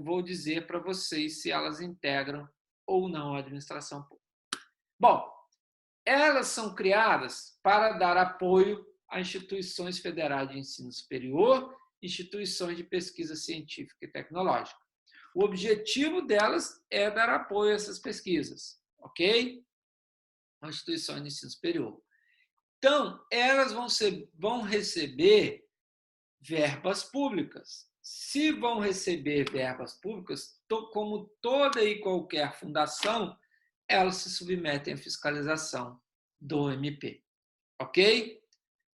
vou dizer para vocês se elas integram ou não a administração pública. Bom, elas são criadas para dar apoio a instituições federais de ensino superior, instituições de pesquisa científica e tecnológica. O objetivo delas é dar apoio a essas pesquisas, ok? As instituições de ensino superior. Então, elas vão receber verbas públicas. Se vão receber verbas públicas, como toda e qualquer fundação, elas se submetem à fiscalização do MP, ok?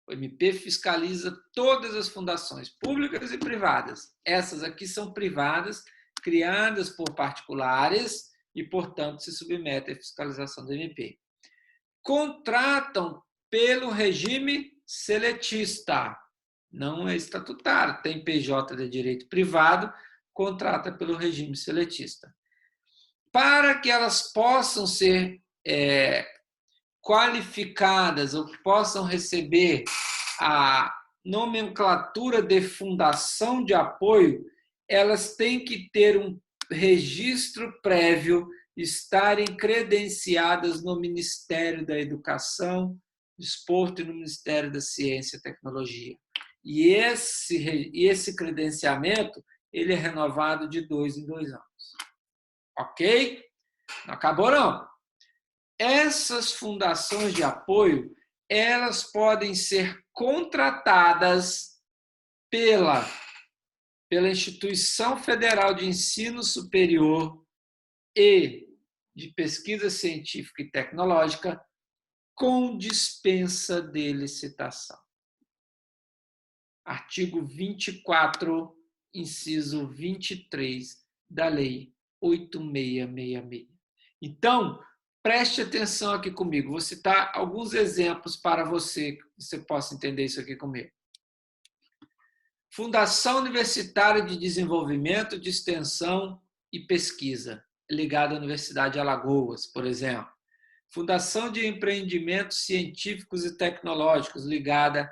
O MP fiscaliza todas as fundações públicas e privadas. Essas aqui são privadas, criadas por particulares e, portanto, se submetem à fiscalização do MP. Contratam pelo regime seletista, não é estatutário, tem PJ de direito privado, contrata pelo regime seletista. Para que elas possam ser qualificadas ou que possam receber a nomenclatura de fundação de apoio, elas têm que ter um registro prévio, estarem credenciadas no Ministério da Educação, Desporto e no Ministério da Ciência e Tecnologia. E esse credenciamento ele é renovado de 2 em 2 anos. Ok? Não acabou, não. Essas fundações de apoio, elas podem ser contratadas pela Instituição Federal de Ensino Superior e de Pesquisa Científica e Tecnológica com dispensa de licitação. Artigo 24, inciso 23 da Lei 8666. Então, preste atenção aqui comigo. Vou citar alguns exemplos para que você possa entender isso aqui comigo. Fundação Universitária de Desenvolvimento, de Extensão e Pesquisa, ligada à Universidade de Alagoas, por exemplo. Fundação de Empreendimentos Científicos e Tecnológicos, ligada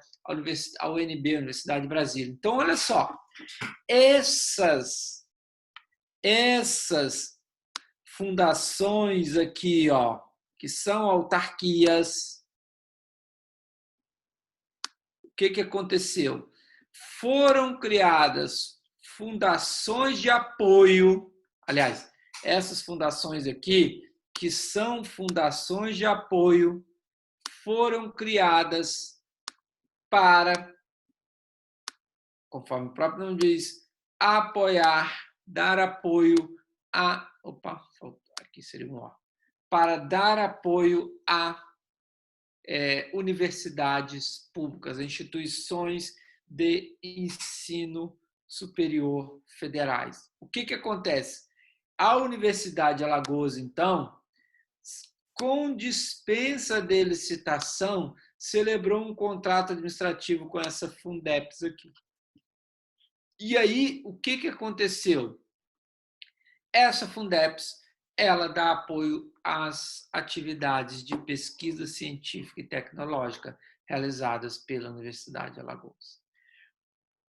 ao UNB, Universidade de Brasília. Então, olha só, essas fundações aqui, ó, que são autarquias, o que aconteceu? Foram criadas fundações de apoio, aliás, essas fundações aqui, que são fundações de apoio, foram criadas para, conforme o próprio nome diz, apoiar, dar apoio a... Opa, aqui seria um ó. Para dar apoio a universidades públicas, instituições de ensino superior federais. O que acontece? A Universidade de Alagoas, então, com dispensa de licitação, celebrou um contrato administrativo com essa Fundeps aqui. E aí, o que aconteceu? Essa Fundeps, ela dá apoio às atividades de pesquisa científica e tecnológica realizadas pela Universidade de Alagoas.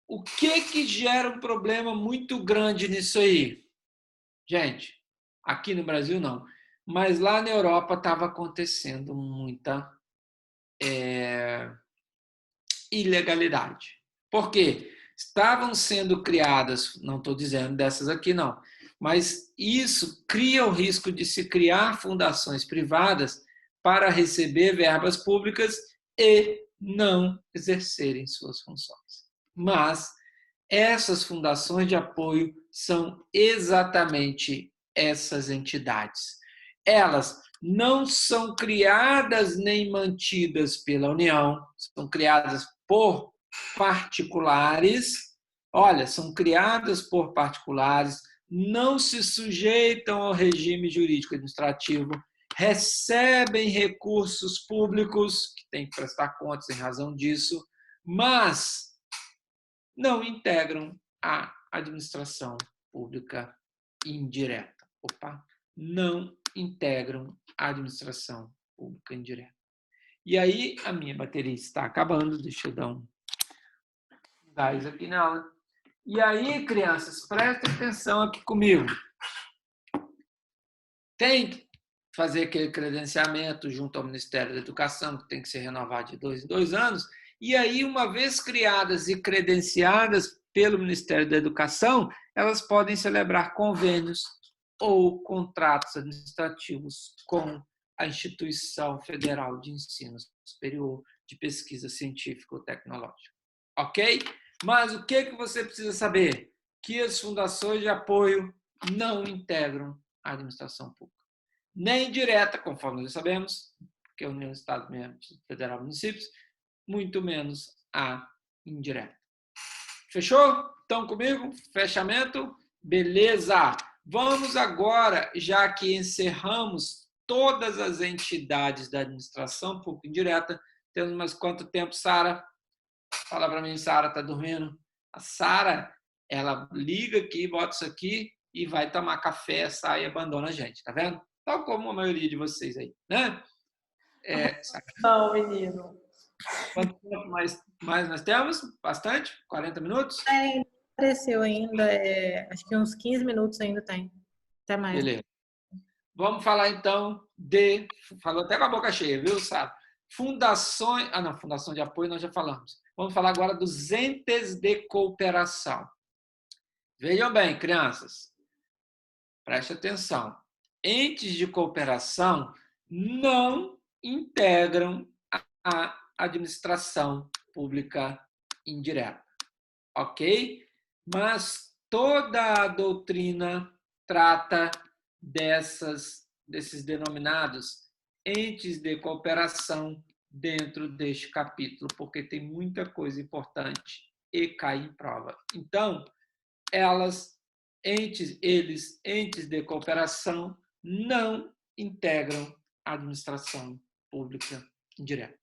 O que gera um problema muito grande nisso aí? Gente, aqui no Brasil não, mas lá na Europa estava acontecendo muita ilegalidade. Por quê? Estavam sendo criadas, não estou dizendo dessas aqui não, mas isso cria o risco de se criar fundações privadas para receber verbas públicas e não exercerem suas funções. Mas essas fundações de apoio são exatamente essas entidades. Elas não são criadas nem mantidas pela União, são criadas por particulares. Olha, são criadas por particulares, não se sujeitam ao regime jurídico administrativo, recebem recursos públicos, que têm que prestar contas em razão disso, mas não integram a administração pública indireta. Opa, não integram a administração pública indireta. E aí, a minha bateria está acabando, deixa eu dar um gás aqui nela. E aí, crianças, prestem atenção aqui comigo. Tem que fazer aquele credenciamento junto ao Ministério da Educação, que tem que ser renovado de 2 em 2 anos. E aí, uma vez criadas e credenciadas pelo Ministério da Educação, elas podem celebrar convênios ou contratos administrativos com a Instituição Federal de Ensino Superior de Pesquisa Científica ou Tecnológica. Ok? Mas o que você precisa saber? Que as fundações de apoio não integram a administração pública. Nem direta, conforme nós sabemos, porque a União, Estado, Federal e Municípios, muito menos a indireta. Fechou? Estão comigo? Fechamento? Beleza! Vamos agora, já que encerramos todas as entidades da administração pública indireta, temos mais quanto tempo, Sara? Fala para mim, Sara, está dormindo? A Sara, ela liga aqui, bota isso aqui e vai tomar café, sai e abandona a gente, tá vendo? Tal como a maioria de vocês aí, né? Não, menino. Quanto tempo mais nós temos? Bastante? 40 minutos? Não apareceu ainda, acho que uns 15 minutos ainda tem. Até mais. Beleza. Vamos falar então de... Falou até com a boca cheia, viu, Sara? Fundações... Ah, não, fundação de apoio nós já falamos. Vamos falar agora dos entes de cooperação. Vejam bem, crianças. Preste atenção. Entes de cooperação não integram a administração pública indireta, ok? Mas toda a doutrina trata desses denominados entes de cooperação dentro deste capítulo, porque tem muita coisa importante e cai em prova. Então, entes de cooperação, não integram a administração pública indireta.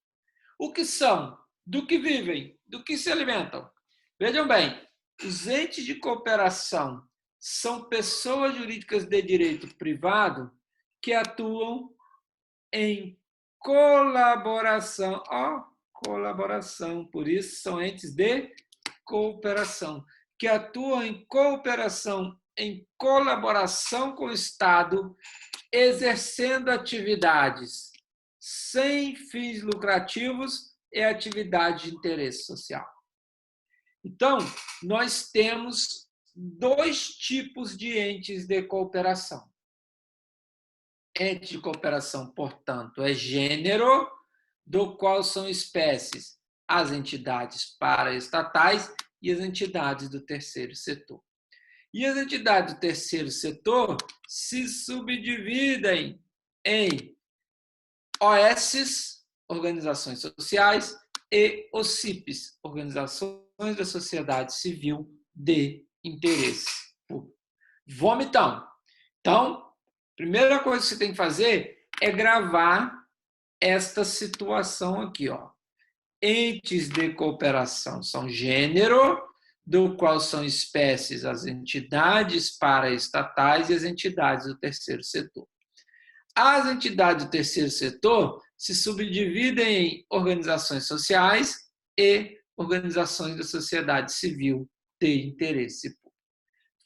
O que são? Do que vivem? Do que se alimentam? Vejam bem, os entes de cooperação são pessoas jurídicas de direito privado que atuam em colaboração. Colaboração, por isso são entes de cooperação, que atuam em cooperação, em colaboração com o Estado, exercendo atividades sem fins lucrativos e atividade de interesse social. Então, nós temos 2 tipos de entes de cooperação. Ente de cooperação, portanto, é gênero, do qual são espécies as entidades paraestatais e as entidades do terceiro setor. E as entidades do terceiro setor se subdividem em OSs, organizações sociais, e OCIPs, organizações da sociedade civil de interesse público. Vamos então. Então, primeira coisa que você tem que fazer é gravar esta situação aqui, ó. Entes de cooperação são gênero, do qual são espécies as entidades paraestatais e as entidades do terceiro setor. As entidades do terceiro setor se subdividem em organizações sociais e organizações da sociedade civil de interesse público.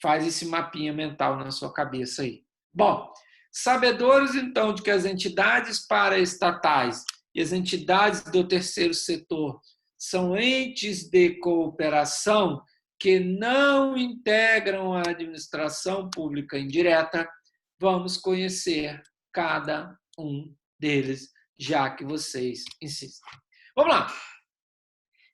Faz esse mapinha mental na sua cabeça aí. Bom, sabedores, então, de que as entidades paraestatais e as entidades do terceiro setor são entes de cooperação que não integram a administração pública indireta, vamos conhecer cada um deles, já que vocês insistem. Vamos lá.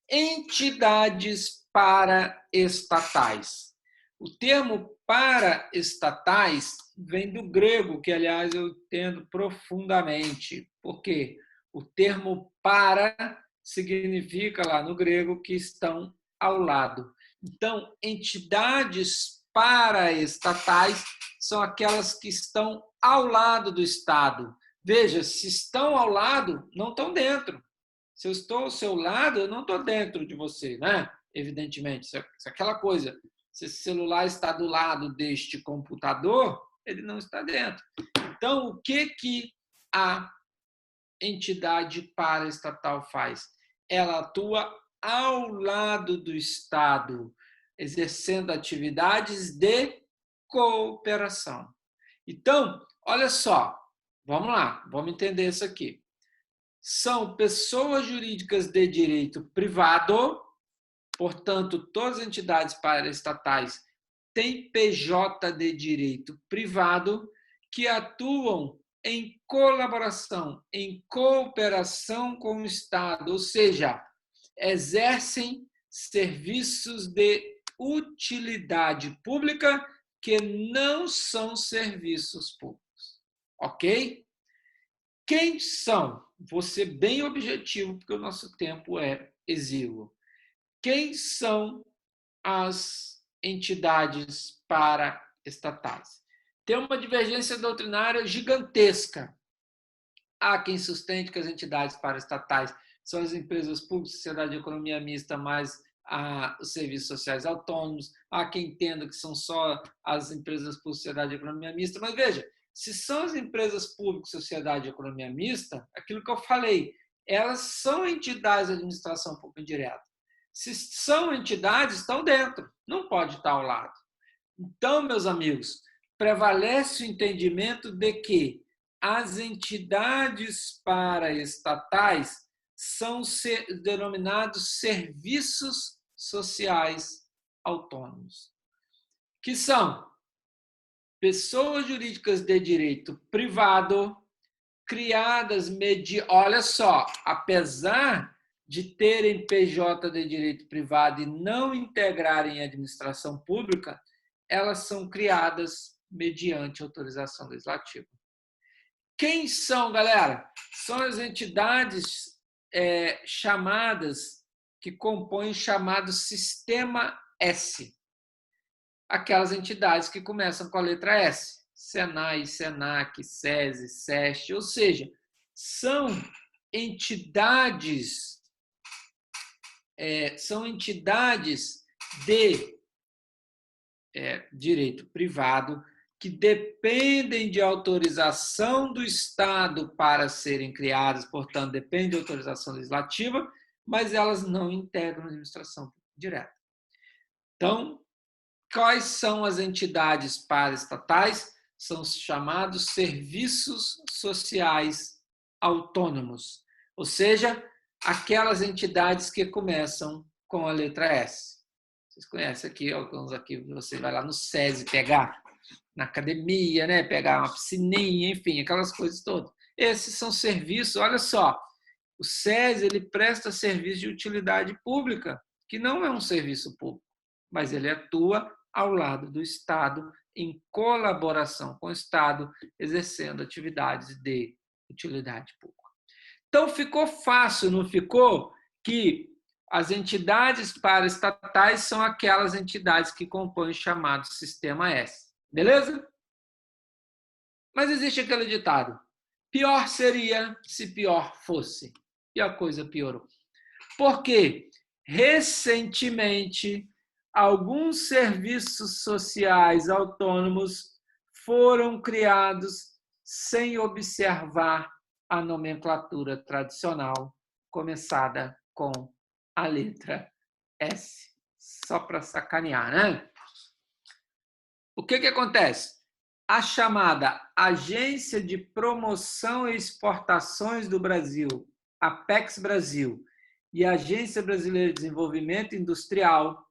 Entidades paraestatais. O termo paraestatais vem do grego, que, aliás, eu entendo profundamente, porque o termo para significa, lá no grego, que estão ao lado. Então, entidades paraestatais são aquelas que estão ao lado do Estado. Veja, se estão ao lado, não estão dentro. Se eu estou ao seu lado, eu não estou dentro de você, né? Evidentemente. Se aquela coisa, se esse celular está do lado deste computador, ele não está dentro. Então, o que a entidade paraestatal faz? Ela atua ao lado do Estado, exercendo atividades de cooperação. Então, olha só, vamos lá, vamos entender isso aqui. São pessoas jurídicas de direito privado, portanto, todas as entidades paraestatais têm PJ de direito privado que atuam em colaboração, em cooperação com o Estado, ou seja, exercem serviços de utilidade pública que não são serviços públicos. Ok? Quem são? Vou ser bem objetivo, porque o nosso tempo é exíguo. Quem são as entidades paraestatais? Tem uma divergência doutrinária gigantesca. Há quem sustente que as entidades paraestatais são as empresas públicas, sociedade de economia mista, mais os serviços sociais autônomos. Há quem entenda que são só as empresas públicas, sociedade de economia mista. Mas veja, se são as empresas públicas, sociedade de economia mista, aquilo que eu falei, elas são entidades de administração pública indireta. Se são entidades, estão dentro, não pode estar ao lado. Então, meus amigos, prevalece o entendimento de que as entidades paraestatais são denominados serviços sociais autônomos, que são pessoas jurídicas de direito privado criadas olha só, apesar de terem PJ de direito privado e não integrarem a administração pública, elas são criadas mediante autorização legislativa. Quem são, galera? São as entidades chamadas, que compõem o chamado Sistema S. Aquelas entidades que começam com a letra S. Senai, Senac, SESI, SESC, ou seja, são entidades de direito privado que dependem de autorização do Estado para serem criadas, portanto, dependem de autorização legislativa, mas elas não integram a administração direta. Então, quais são as entidades paraestatais? São os chamados serviços sociais autônomos, ou seja, aquelas entidades que começam com a letra S. Vocês conhecem aqui, alguns aqui, você vai lá no SESI pegar, na academia, né? Pegar uma piscininha, enfim, aquelas coisas todas. Esses são serviços, olha só, o SESI ele presta serviço de utilidade pública, que não é um serviço público, mas ele atua ao lado do Estado, em colaboração com o Estado, exercendo atividades de utilidade pública. Então, ficou fácil, não ficou? Que as entidades paraestatais são aquelas entidades que compõem o chamado Sistema S. Beleza? Mas existe aquele ditado: pior seria se pior fosse. E a coisa piorou. Porque, recentemente, alguns serviços sociais autônomos foram criados sem observar a nomenclatura tradicional, começada com a letra S. Só para sacanear, né? O que acontece? A chamada Agência de Promoção e Exportações do Brasil, Apex Brasil, e a Agência Brasileira de Desenvolvimento Industrial,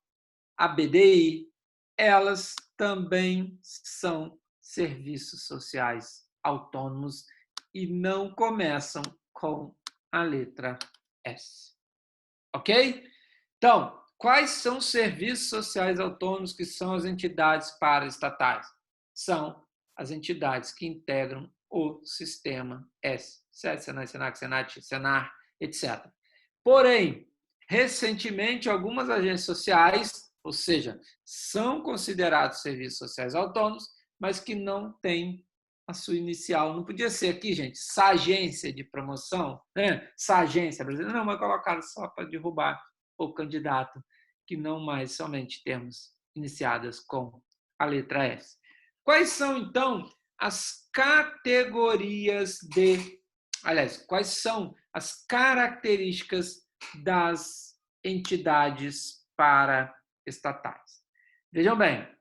a BDI, elas também são serviços sociais autônomos e não começam com a letra S. Ok? Então, quais são os serviços sociais autônomos que são as entidades paraestatais? São as entidades que integram o sistema S. SESI, Senai, Senac, Senat, Senar, etc. Porém, recentemente, algumas agências sociais, ou seja, são considerados serviços sociais autônomos, mas que não têm a sua inicial. Não podia ser aqui, gente, Sagência de Promoção, né? Sagência brasileira. Não, mas colocaram só para derrubar o candidato, que não mais somente temos iniciadas com a letra S. Quais são, então, as categorias de... Aliás, quais são as características das entidades paraestatais? Vejam bem,